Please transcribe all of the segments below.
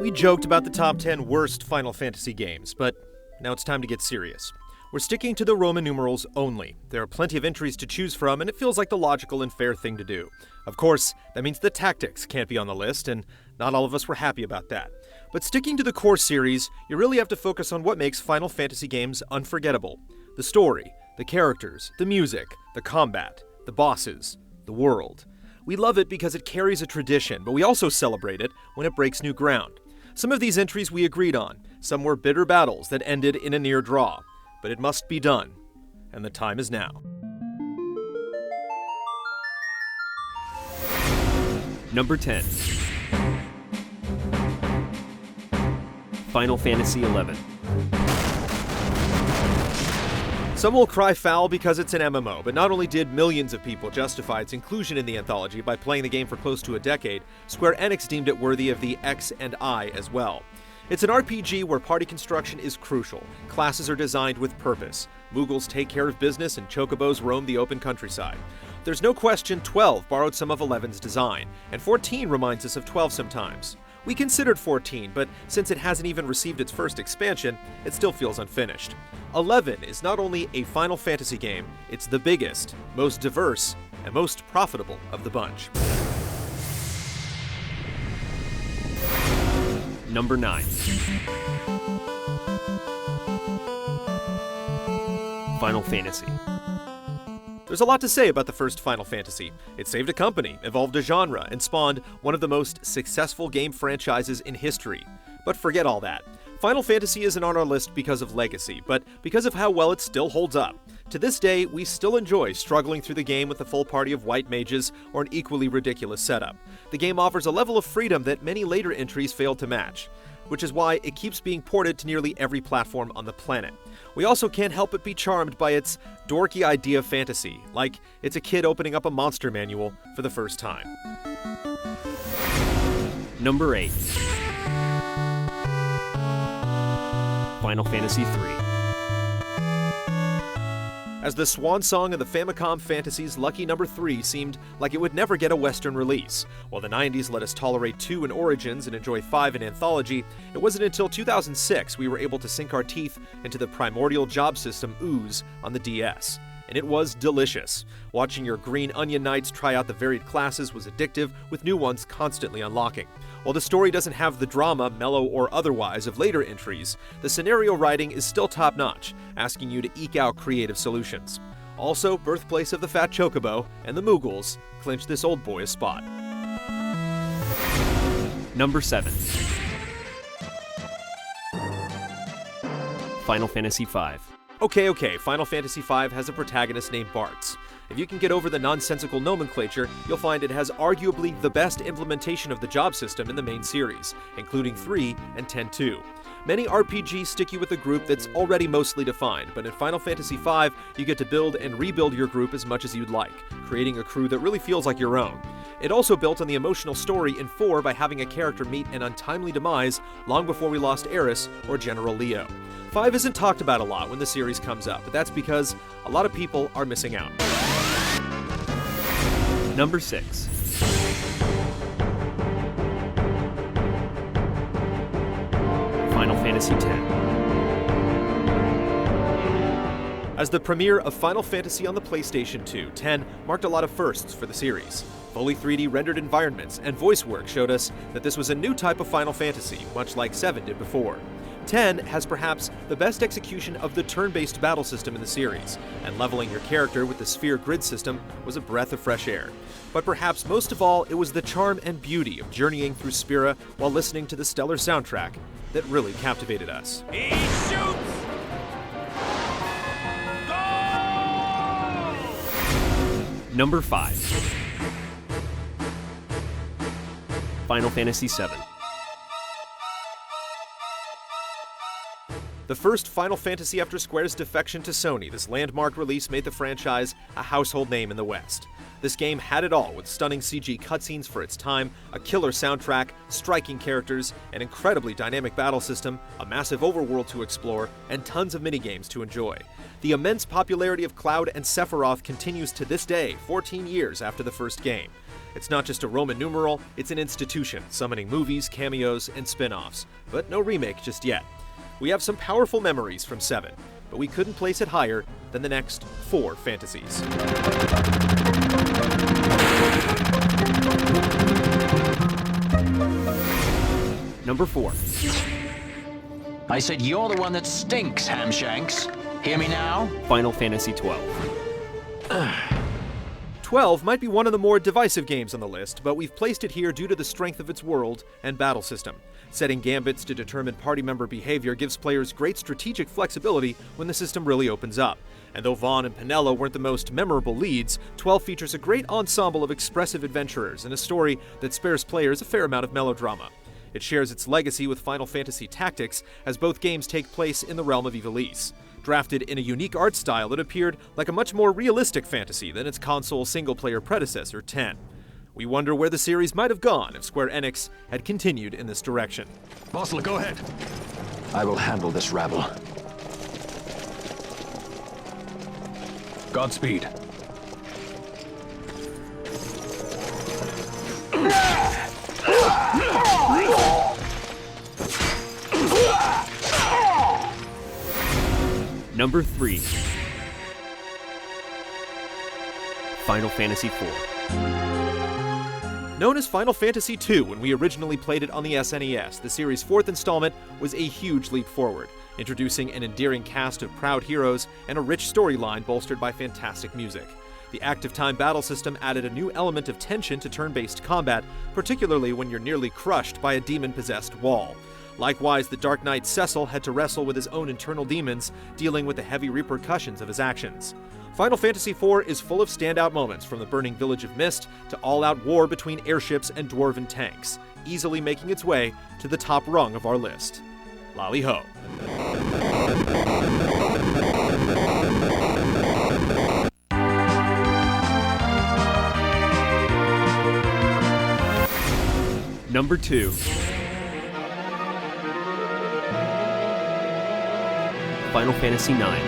We joked about the top 10 worst Final Fantasy games, but now it's time to get serious. We're sticking to the Roman numerals only. There are plenty of entries to choose from, and it feels like the logical and fair thing to do. Of course, that means the tactics can't be on the list, and not all of us were happy about that. But sticking to the core series, you really have to focus on what makes Final Fantasy games unforgettable. The story, the characters, the music, the combat, the bosses, the world. We love it because it carries a tradition, but we also celebrate it when it breaks new ground. Some of these entries we agreed on, some were bitter battles that ended in a near draw. But it must be done, and the time is now. Number 10. Final Fantasy XI. Some will cry foul because it's an MMO, but not only did millions of people justify its inclusion in the anthology by playing the game for close to a decade, Square Enix deemed it worthy of the X and I as well. It's an RPG where party construction is crucial. Classes are designed with purpose. Moogles take care of business and Chocobos roam the open countryside. There's no question 12 borrowed some of 11's design, and 14 reminds us of 12 sometimes. We considered 14, but since it hasn't even received its first expansion, it still feels unfinished. 11 is not only a Final Fantasy game, it's the biggest, most diverse, and most profitable of the bunch. Number 9. Final Fantasy. There's a lot to say about the first Final Fantasy. It saved a company, evolved a genre, and spawned one of the most successful game franchises in history. But forget all that. Final Fantasy isn't on our list because of legacy, but because of how well it still holds up. To this day, we still enjoy struggling through the game with a full party of white mages or an equally ridiculous setup. The game offers a level of freedom that many later entries failed to match, which is why it keeps being ported to nearly every platform on the planet. We also can't help but be charmed by its dorky idea of fantasy, like it's a kid opening up a monster manual for the first time. Number 8. Final Fantasy III. As the swan song of the Famicom Fantasy's lucky number 3 seemed like it would never get a Western release. While the 90s let us tolerate 2 in Origins and enjoy 5 in Anthology, it wasn't until 2006 we were able to sink our teeth into the primordial job system Ooze on the DS. And it was delicious. Watching your Green Onion Knights try out the varied classes was addictive, with new ones constantly unlocking. While the story doesn't have the drama, mellow or otherwise, of later entries, the scenario writing is still top-notch, asking you to eke out creative solutions. Also, birthplace of the Fat Chocobo and the Moogles clinch this old boy a spot. Number 7. Final Fantasy V. Okay, Final Fantasy V has a protagonist named Bartz. If you can get over the nonsensical nomenclature, you'll find it has arguably the best implementation of the job system in the main series, including 3 and 10-2. Many RPGs stick you with a group that's already mostly defined, but in Final Fantasy V, you get to build and rebuild your group as much as you'd like, creating a crew that really feels like your own. It also built on the emotional story in 4 by having a character meet an untimely demise long before we lost Aeris or General Leo. 5 isn't talked about a lot when the series comes up, but that's because a lot of people are missing out. Number 6. Final Fantasy X. As the premiere of Final Fantasy on the PlayStation 2, 10 marked a lot of firsts for the series. Fully 3D rendered environments and voice work showed us that this was a new type of Final Fantasy, much like 7 did before. 10 has perhaps the best execution of the turn-based battle system in the series, and leveling your character with the sphere grid system was a breath of fresh air. But perhaps most of all, it was the charm and beauty of journeying through Spira while listening to the stellar soundtrack that really captivated us. He shoots! Go! Number 5. Final Fantasy VII. The first Final Fantasy after Square's defection to Sony, this landmark release made the franchise a household name in the West. This game had it all, with stunning CG cutscenes for its time, a killer soundtrack, striking characters, an incredibly dynamic battle system, a massive overworld to explore, and tons of minigames to enjoy. The immense popularity of Cloud and Sephiroth continues to this day, 14 years after the first game. It's not just a Roman numeral, it's an institution, summoning movies, cameos, and spin-offs. But no remake just yet. We have some powerful memories from 7, but we couldn't place it higher than the next 4 fantasies. Number 4. I said you're the one that stinks, Hamshanks. Hear me now? Final Fantasy 12. 12 might be one of the more divisive games on the list, but we've placed it here due to the strength of its world and battle system. Setting gambits to determine party member behavior gives players great strategic flexibility when the system really opens up. And though Vaughn and Penelo weren't the most memorable leads, 12 features a great ensemble of expressive adventurers and a story that spares players a fair amount of melodrama. It shares its legacy with Final Fantasy Tactics, as both games take place in the realm of Ivalice. Drafted in a unique art style that appeared like a much more realistic fantasy than its console single-player predecessor, 10. We wonder where the series might have gone if Square Enix had continued in this direction. Bossler, go ahead. I will handle this rabble. Godspeed. Number 3. Final Fantasy 4. Known as Final Fantasy II when we originally played it on the SNES, the series' 4th installment was a huge leap forward, introducing an endearing cast of proud heroes and a rich storyline bolstered by fantastic music. The active time battle system added a new element of tension to turn-based combat, particularly when you're nearly crushed by a demon-possessed wall. Likewise, the Dark Knight Cecil had to wrestle with his own internal demons, dealing with the heavy repercussions of his actions. Final Fantasy IV is full of standout moments, from the burning village of Mist to all-out war between airships and dwarven tanks, easily making its way to the top rung of our list. Lally ho. Number 2. Final Fantasy 9.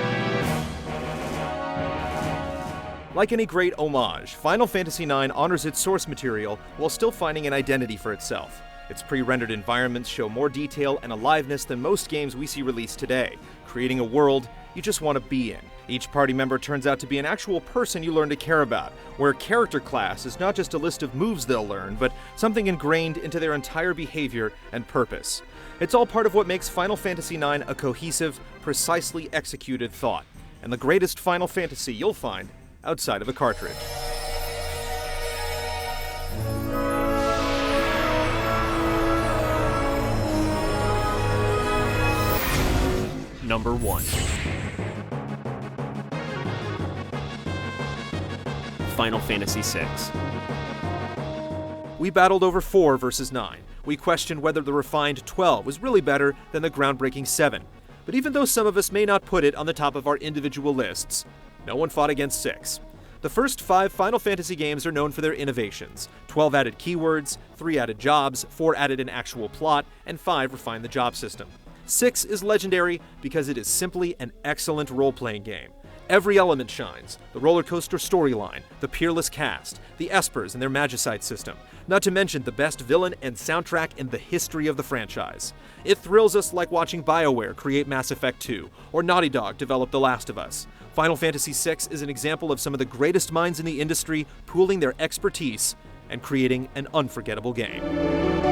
Like any great homage, Final Fantasy IX honors its source material while still finding an identity for itself. Its pre-rendered environments show more detail and aliveness than most games we see released today, creating a world you just want to be in. Each party member turns out to be an actual person you learn to care about, where character class is not just a list of moves they'll learn, but something ingrained into their entire behavior and purpose. It's all part of what makes Final Fantasy IX a cohesive, precisely executed thought, and the greatest Final Fantasy you'll find outside of a cartridge. Number 1. Final Fantasy VI. We battled over 4 versus 9. We questioned whether the refined 12 was really better than the groundbreaking 7. But even though some of us may not put it on the top of our individual lists, no one fought against 6. The first 5 Final Fantasy games are known for their innovations. 12 added keywords, 3 added jobs, 4 added an actual plot, and 5 refined the job system. 6 is legendary because it is simply an excellent role-playing game. Every element shines: the roller coaster storyline, the peerless cast, the Espers and their Magicite system, not to mention the best villain and soundtrack in the history of the franchise. It thrills us like watching BioWare create Mass Effect 2, or Naughty Dog develop The Last of Us. Final Fantasy VI is an example of some of the greatest minds in the industry pooling their expertise and creating an unforgettable game.